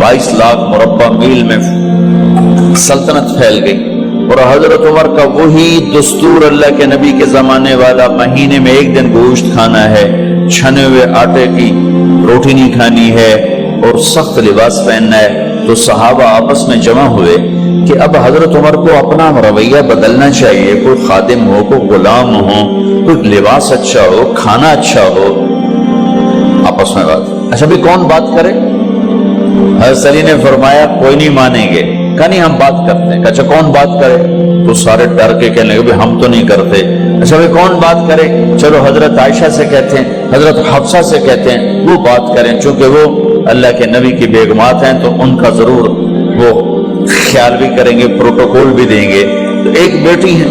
22 लाख मुरब्बा मील में सल्तनत फैल गई। और हजरत उमर का वही दस्तूर अल्लाह के नबी के जमाने वाला, महीने में एक दिन गोश्त खाना है, छने हुए आटे की रोटी नहीं खानी है और सख्त लिबास पहनना है। तो सहाबा आपस में जमा हुए कि अब हजरत उमर को अपना रवैया बदलना चाहिए, कोई खादिम हो, कोई गुलाम हो, कोई लिबास अच्छा हो, खाना अच्छा हो। आपस में बात, अच्छा भी कौन बात करे? हज़रत अली ने फरमाया कोई नहीं मानेंगे। कहा नहीं हम बात करते हैं। अच्छा कौन बात करे? तो सारे डर के कहने लगे हम तो नहीं करते। अच्छा भाई कौन बात करे? चलो हजरत आयशा से कहते हैं, हजरत हफ्सा से कहते हैं वो बात करें, चूंकि वो अल्लाह के नबी की बेगमात हैं तो उनका जरूर वो ख्याल भी करेंगे, प्रोटोकॉल भी देंगे। तो एक बेटी है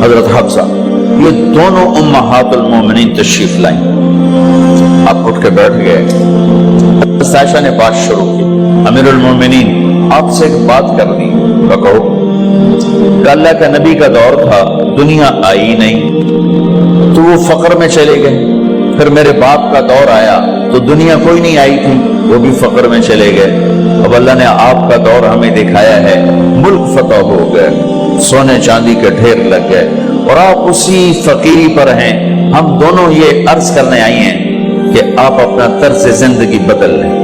हजरत हफ्सा, ये दोनों उम्महातुल मोमिनीन तशरीफ लाई। आप उठ के बैठ गए। आयशा ने बात शुरू की, अमीरुल मोमिनीन आपसे एक बात करनी। कहो। अल्लाह का नबी का दौर था, दुनिया आई नहीं तो वो फक्र में चले गए। फिर मेरे बाप का दौर आया तो दुनिया कोई नहीं आई थी, वो भी फक्र में चले गए। अब अल्लाह ने आपका दौर हमें दिखाया है, मुल्क फतह हो गए, सोने चांदी के ढेर लग गए और आप उसी फकीरी पर हैं। हम दोनों ये अर्ज करने आई हैं कि आप अपना तर्ज जिंदगी बदल लें।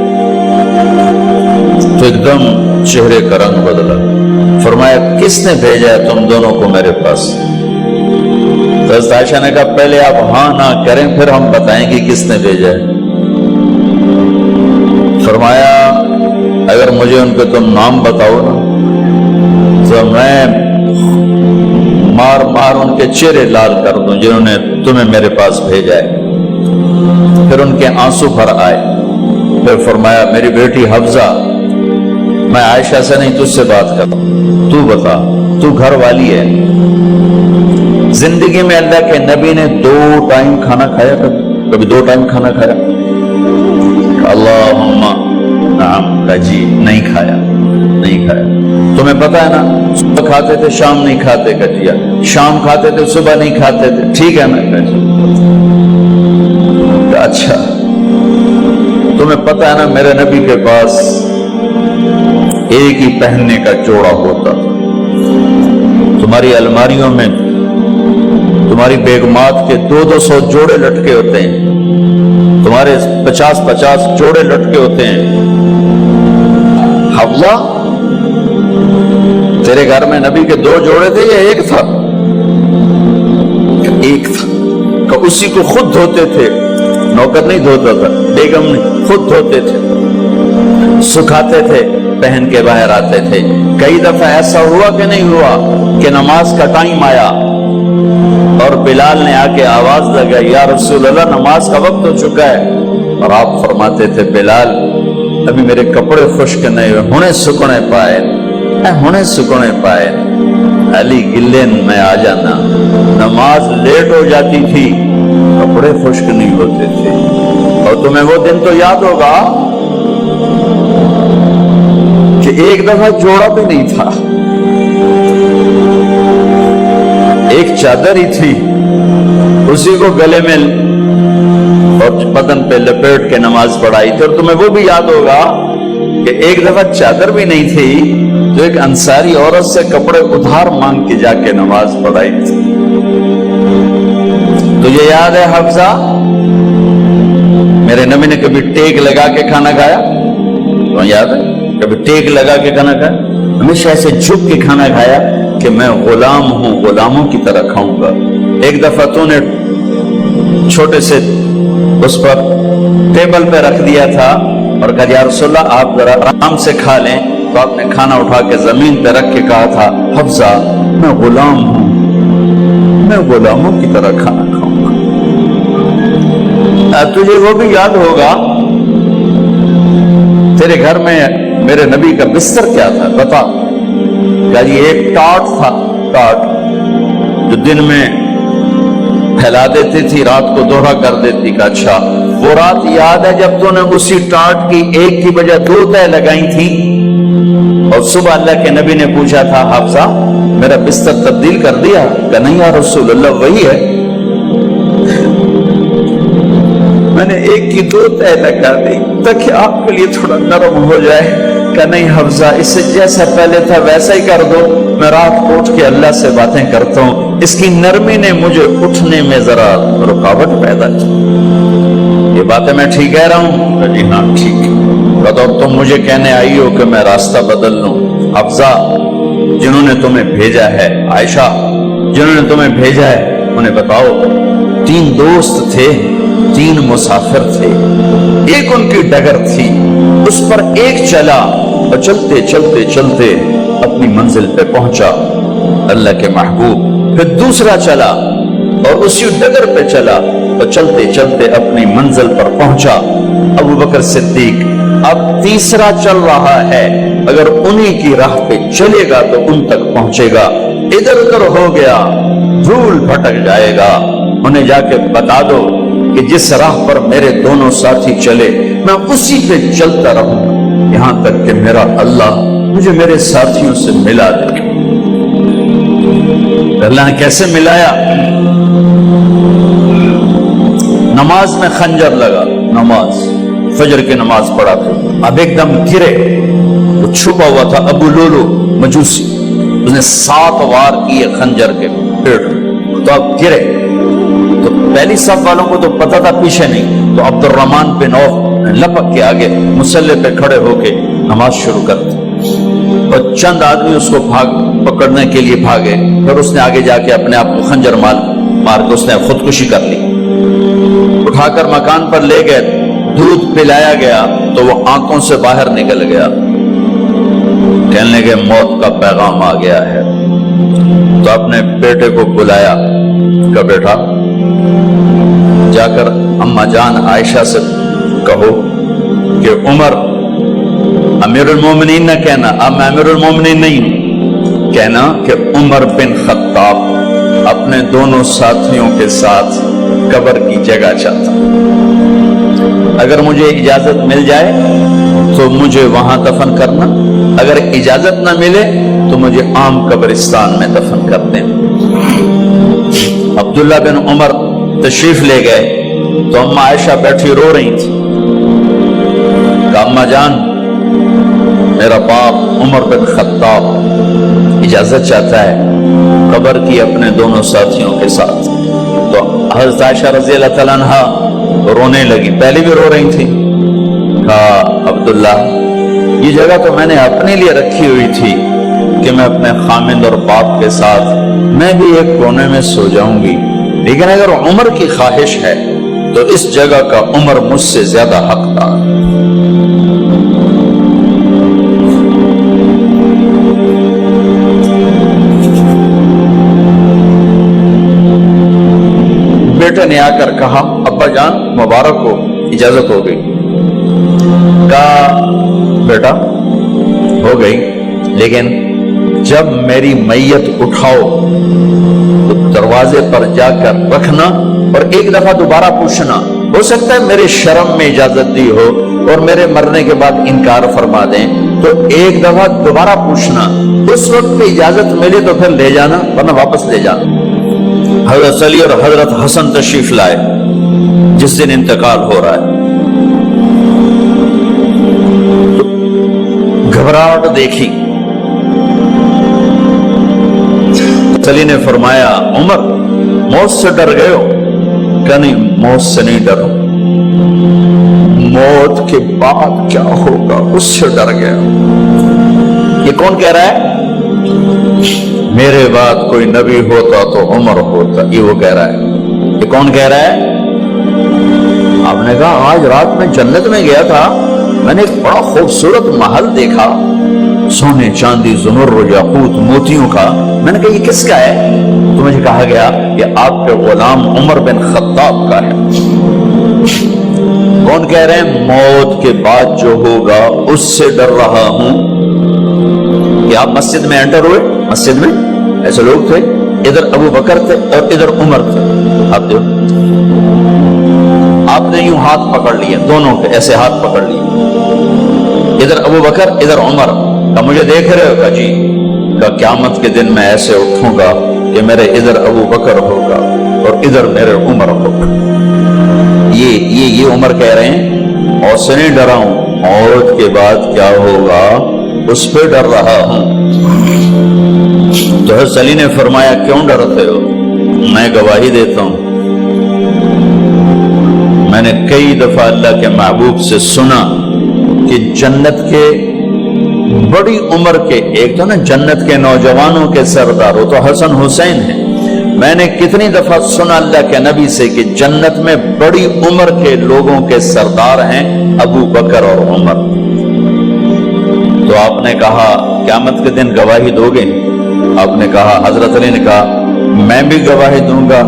तो एकदम चेहरे का रंग बदला। फरमाया किसने भेजा है तुम दोनों को मेरे पास? तो आयशा ने कहा पहले आप हाँ ना करें फिर हम बताएंगे किसने भेजा है। फरमाया अगर मुझे उनके तुम नाम बताओ ना तो मैं मार मार उनके चेहरे लाल कर दूं जिन्होंने तुम्हें मेरे पास भेजा है। फिर उनके आंसू भर आए। फिर फरमाया मेरी बेटी हफ्जा, मैं आयशा से नहीं तुझसे बात कर, तू बता, तू घर वाली है। जिंदगी में अल्लाह के नबी ने 2 टाइम खाना खाया? कभी 2 टाइम खाना खाया? अल्लाहुम्मा नाम का जी नहीं खाया, नहीं खाया। तुम्हें पता है ना, सुबह खाते थे शाम नहीं खाते कटिया, शाम खाते थे सुबह नहीं खाते थे, ठीक है ना कजी? अच्छा तुम्हें पता है ना मेरे नबी के पास एक ही पहनने का जोड़ा होता था। तुम्हारी अलमारियों में तुम्हारी बेगमात के 200 जोड़े लटके होते हैं, तुम्हारे 50 जोड़े लटके होते हैं। हफ्सा तेरे घर में नबी के 2 जोड़े थे या एक था? एक था। कि उसी को खुद धोते थे, नौकर नहीं धोता था, बेगम ने खुद धोते थे, सुखाते थे, पहन के बाहर आते थे। कई दफा ऐसा हुआ कि नहीं हुआ कि नमाज का टाइम आया और बिलाल ने आके आवाज लगाई या रसूल अल्लाह नमाज का वक्त हो चुका है। और आप फरमाते थे बिलाल अभी मेरे कपड़े खुश्क नहीं हुए, हुणे सुकने पाए, हुणे सुकने पाए। अली गिल्ले में आ जाना, नमाज लेट हो जाती थी, कपड़े खुश्क नहीं होते थे। और तुम्हें वो दिन तो याद होगा कि एक दफा जोड़ा भी नहीं था, एक चादर ही थी, उसी को गले में और बदन पे लपेट के नमाज पढ़ाई थी। और तुम्हें वो भी याद होगा कि एक दफा चादर भी नहीं थी तो एक अंसारी औरत से कपड़े उधार मांग के जाके नमाज पढ़ाई थी। तुझे याद है हफ्सा मेरे नबी ने कभी टेक लगा के खाना खाया? तो याद है कभी टेक लगा के खाना खाया? हमेशा ऐसे झुक के खाना खाया कि मैं गुलाम हूं, गुलामों की तरह खाऊंगा। एक दफा तूने छोटे से उस पर टेबल पे रख दिया था और कहा या रसूलल्लाह आप जरा आराम से खा लें। तो आपने खाना उठा के जमीन पे रख के कहा था हफ्सा मैं गुलाम हूं, मैं गुलामों की तरह खाना खाऊंगा। तुझे वो भी याद होगा तेरे घर में मेरे नबी का बिस्तर क्या था बता? क्या जी एक टाट था, टाट जो दिन में फैला देती थी, रात को दोहरा कर देती। का अच्छा वो रात याद है जब तूने उसी टाट की एक की बजाय 2 तह लगाई थी और सुबह अल्लाह के नबी ने पूछा था हफ्सा मेरा बिस्तर तब्दील कर दिया? कि नहीं या रसूल अल्लाह वही है, मैंने एक की 2 तह लगा दी ताकि आपके लिए थोड़ा नरम हो जाए। कि नहीं हफ्जा, इससे जैसा पहले था वैसा ही कर दो। मैं रात को उठ के अल्लाह से बातें करता हूँ, इसकी नरमी ने मुझे उठने में जरा रुकावट पैदा की। ये बातें मैं ठीक कह रहा हूँ? जी हाँ ठीक। बताओ तुम मुझे कहने आई हो कि मैं रास्ता बदल लूं? हफ्जा, जिन्होंने तुम्हें भेजा है, आयशा जिन्होंने तुम्हें भेजा है, उन्हें बताओ 3 दोस्त थे, 3 मुसाफिर थे, एक उनकी डगर थी, उस पर एक चला और चलते चलते चलते अपनी मंजिल पे पहुंचा अल्लाह के महबूब। फिर दूसरा चला और उसी डगर पे चला और चलते चलते अपनी मंजिल पर पहुंचा अबू बकर सिद्दीक। अब तीसरा चल रहा है, अगर उन्हीं की राह पे चलेगा तो उन तक पहुंचेगा, इधर उधर हो गया धूल भटक जाएगा। उन्हें जाके बता दो कि जिस राह पर मेरे दोनों साथी चले मैं उसी पे चलता रहूं यहां तक कि मेरा अल्लाह मुझे मेरे साथियों से मिला दे। अल्लाह ने कैसे मिलाया? नमाज में खंजर लगा, नमाज फजर की नमाज पढ़ा था, अब एकदम गिरे तो छुपा हुआ था अबू लुलु मजूसी, उसने 7 वार किए खंजर के पेड़, तो अब गिरे। तो पहली सफ वालों को तो पता था, पीछे नहीं, तो अब्दुर्रहमान बिन औफ लपक के आगे मुसल्ले पे खड़े होके नमाज शुरू कर दी और चंद आदमी उसको पकड़ने के लिए भागे। फिर उसने आगे जाके अपने आप को खंजर मार के उसने खुदकुशी कर ली। उठाकर मकान पर ले गए, दूध पिलाया गया तो वो आंखों से बाहर निकल गया। कहने लगे मौत का पैगाम आ गया है। तो अपने बेटे को बुलाया, का बेटा जाकर अम्मा जान आयशा से कहो कि उमर अमीरुल मोमिनीन न कहना, अब मैं अमीरुल मोमिनीन नहीं हूं, कहना कि उमर बिन खत्ताब अपने दोनों साथियों के साथ कब्र की जगह चाहता। अगर मुझे इजाजत मिल जाए तो मुझे वहां दफन करना, अगर इजाजत ना मिले तो मुझे आम कब्रिस्तान में दफन कर दें। अब्दुल्ला बिन उमर तशरीफ ले गए तो अम्मा आयशा बैठी रो रही थी। अम्मा जान, मेरा बाप उमर बिन खत्ताब इजाजत चाहता है कब्र की अपने दोनों साथियों के साथ। तो हज़रत आयशा रज़ी अल्लाह तआला अन्हा रोने लगी, पहले भी रो रही थी। कहा अब्दुल्ला, ये जगह तो मैंने अपने लिए रखी हुई थी कि मैं अपने खामिंद और बाप के साथ मैं भी एक कोने में सो जाऊंगी, लेकिन अगर उमर की ख्वाहिश है तो इस जगह का उमर मुझसे ज्यादा हकदार। बेटे ने आकर कहा अब्बा जान मुबारक हो, इजाजत हो गई। कहा बेटा हो गई, लेकिन जब मेरी मैयत उठाओ तो दरवाजे पर जाकर रखना और एक दफा दोबारा पूछना। हो सकता है मेरे शर्म में इजाजत दी हो और मेरे मरने के बाद इनकार फरमा दें, तो एक दफा दोबारा पूछना, उस वक्त पे इजाजत मिले तो फिर ले जाना, वरना वापस ले जाना। हजरत अली और हजरत हसन तशरीफ लाए जिस दिन इंतकाल हो रहा है। घबराहट देखी, अली ने फरमाया उमर मौत से डर गए हो? क्या नहीं, मौत से नहीं डरो, मौत के बाद क्या होगा उससे डर गया। ये कौन कह रहा है? मेरे बाद कोई नबी होता तो उमर होता, ये वो कह रहा है। ये कौन कह रहा है? आपने कहा आज रात में जन्नत में गया था, मैंने एक बड़ा खूबसूरत महल देखा, सोने चांदी ज़ुमर्रुद याकूत मोतियों का। मैंने कहा ये किसका है? तो मुझे कहा गया ये आपके गुलाम उमर बिन खत्ताब का है। कौन कह रहे हैं? मौत के बाद जो होगा उससे डर रहा हूं। कि आप मस्जिद में एंटर हुए, मस्जिद में ऐसे लोग थे, इधर अबू बकर थे और इधर उमर थे। आप देखो, आपने यूं हाथ पकड़ लिए, दोनों के ऐसे हाथ पकड़ लिए, इधर अबू बकर इधर उमर। का मुझे देख रहे हो? का जी। का क़यामत के दिन मैं ऐसे उठूंगा कि मेरे इधर अबू बकर होगा और इधर मेरे उमर होगा। یہ عمر کہہ رہے ہیں اور سے نہیں ڈرا ہوں، موت کے بعد کیا ہوگا اس پہ ڈر رہا ہوں۔ تو حضرت علی نے فرمایا کیوں ڈرتے ہو؟ میں گواہی دیتا ہوں، میں نے کئی دفعہ اللہ کے محبوب سے سنا کہ جنت کے بڑی عمر کے، ایک تو نا جنت کے نوجوانوں کے سردار، وہ تو حسن حسین ہیں، میں نے کتنی دفعہ سنا اللہ کے نبی سے کہ جنت میں بڑی عمر کے لوگوں کے سردار ہیں ابو بکر اور عمر۔ تو آپ نے کہا قیامت کے دن گواہی دو گے؟ آپ نے کہا، حضرت علی نے کہا میں بھی گواہی دوں گا،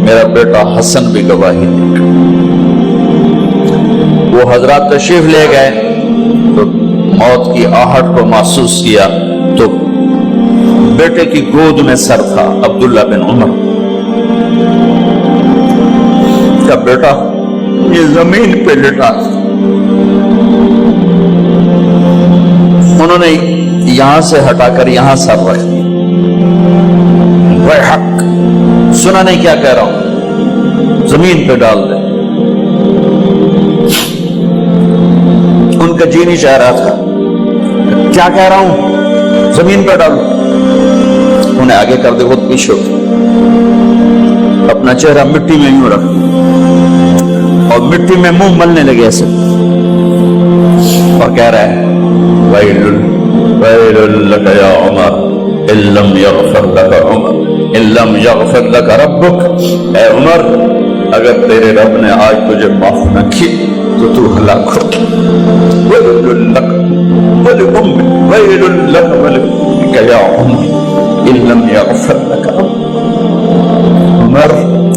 میرا بیٹا حسن بھی گواہی دے گا۔ وہ حضرات تشریف لے گئے تو موت کی آہٹ کو محسوس کیا تو بیٹے کی گود میں سر تھا عبداللہ بن عمر کا بیٹا، یہ زمین پہ لٹا تھا۔ انہوں نے یہاں سے ہٹا کر یہاں سر رکھ دیا۔ وہ حق سنا نہیں کیا کہہ رہا ہوں، زمین پہ ڈال دے۔ ان کا جی نہیں چاہ رہا تھا، کیا کہہ رہا ہوں، زمین پہ ڈالو۔ انہیں آگے کر دے، خود پیچھے اپنا چہرہ مٹی میں یوں رکھ اور مٹی میں منہ ملنے لگے ایسے، اور کہہ رہا ہے ویل لک یا عمر ان لم یغفر لک عمر ان لم یغفر لک ربک، اے عمر اگر تیرے رب نے آج تجھے معاف نہ کی تو ہلاک ہو۔ ویل لک ولأمک ویل لک ولأمک یا عمر ان لم یغفر لک عمر،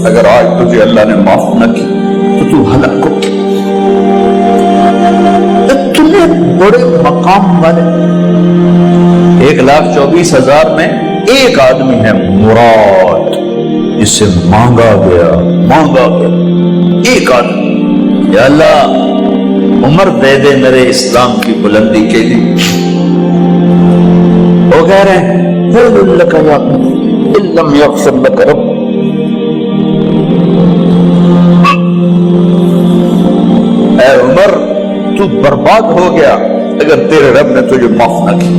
اگر آج تجھے اللہ نے معاف نہ کی تو ہلاک ہو۔ اتنے بڑے مقام والے 1,24,000 میں ایک آدمی ہے مراد، جس سے مانگا گیا ایک آدمی، یا اللہ عمر دے دے میرے اسلام کی بلندی کے لیے۔ وہ کہہ رہے ہیں ویل لک یا عمر ان لم یغفر لک رب، اے عمر تو برباد ہو گیا اگر تیرے رب نے تجھے معاف نہ کی۔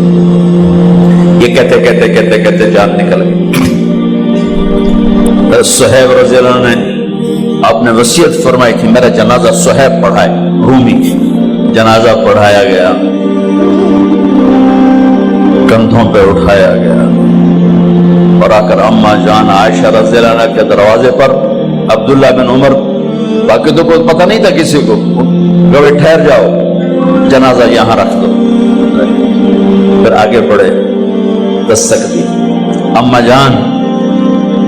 یہ کہتے کہتے کہتے کہتے جان نکل گئی۔ صہیب رضی اللہ عنہ نے آپ نے وصیت فرمائی تھی میرا جنازہ صہیب پڑھائے، رومی جنازہ پڑھایا گیا، کندھوں پہ اٹھایا گیا، اور آ کر اماں جان عائشہ رضی اللہ عنہ کے دروازے پر عبداللہ بن عمر، باقی تو کوئی پتہ نہیں تھا کسی کو، کہ ٹھہر جاؤ جنازہ یہاں رکھ دو۔ پھر آگے بڑھے، دستک دی، اماں جان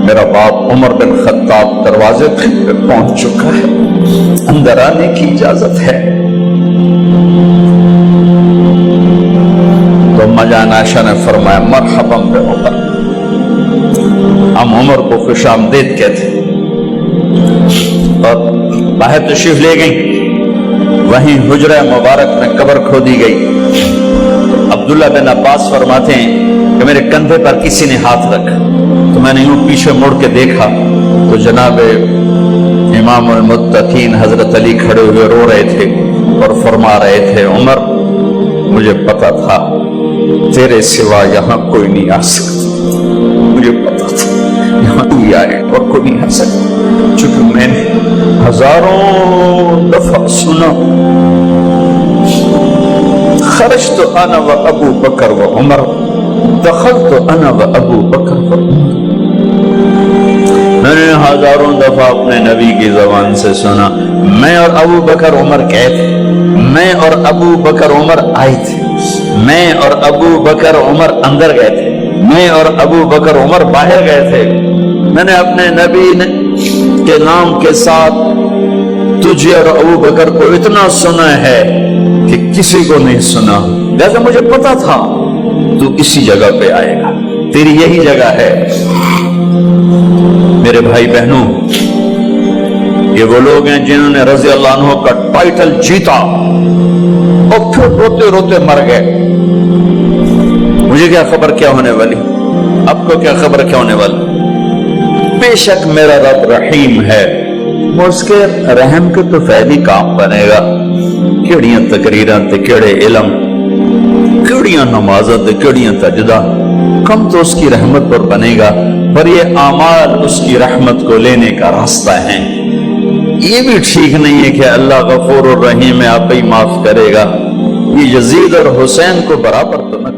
میرا باپ عمر بن خطاب دروازے پہ پہنچ چکا ہے، اندر آنے کی اجازت ہے۔ تو اماں جان عائشہ نے فرمایا مرحبا بعمر، ہم عمر کو خوش آمدید کہتے، اور باہر تشریف لے گئیں۔ وہیں حجرہ مبارک میں قبر کھودی گئی۔ عبداللہ بن عباس فرماتے ہیں کہ میرے کندھے پر کسی نے ہاتھ رکھا تو میں نے یوں پیچھے مڑ کے دیکھا تو جناب امام المتقین حضرت علی کھڑے ہوئے رو رہے تھے اور فرما رہے تھے عمر مجھے پتا تھا تیرے سوا یہاں کوئی نہیں آ سکتا، مجھے پتا تھا یہاں کوئی آئے اور کوئی نہیں آ سکتا، چونکہ میں نے ہزاروں دفعہ سنا خرجت انا و ابو بکر و عمر دخلت انا و ابو بکر و عمر، میں نے ہزاروں دفعہ اپنے نبی کی زبان سے سنا میں اور ابو بکر عمر گئے تھے، میں اور ابو بکر عمر آئے تھے، میں اور ابو بکر عمر اندر گئے تھے، میں اور ابو بکر عمر باہر گئے تھے، میں نے اپنے نبی کے نام کے ساتھ تجھے اور ابو بکر کو اتنا سنا ہے کہ کسی کو نہیں سنا، لہذا مجھے پتا تھا تو اسی جگہ پہ آئے گا، تیری یہی جگہ ہے۔ میرے بھائی بہنوں، یہ وہ لوگ ہیں جنہوں نے رضی اللہ عنہ کا ٹائٹل جیتا اور پھر روتے روتے مر گئے۔ مجھے کیا خبر کیا ہونے والی، آپ کو کیا خبر کیا ہونے والی؟ بے شک میرا رب رحیم ہے، اس کے رحم کے تو فعلی کام بنے گا، کیڑیاں تقریراں تے کیڑے علم، کیڑیاں نمازاں تے کیڑیاں سجدہ، کم تو اس کی رحمت پر بنے گا، پر یہ اعمال اس کی رحمت کو لینے کا راستہ ہیں۔ یہ بھی ٹھیک نہیں ہے کہ اللہ غفور الرحیم ہے، آپ ہی معاف کرے گا، یہ یزید اور حسین کو برابر تو نہ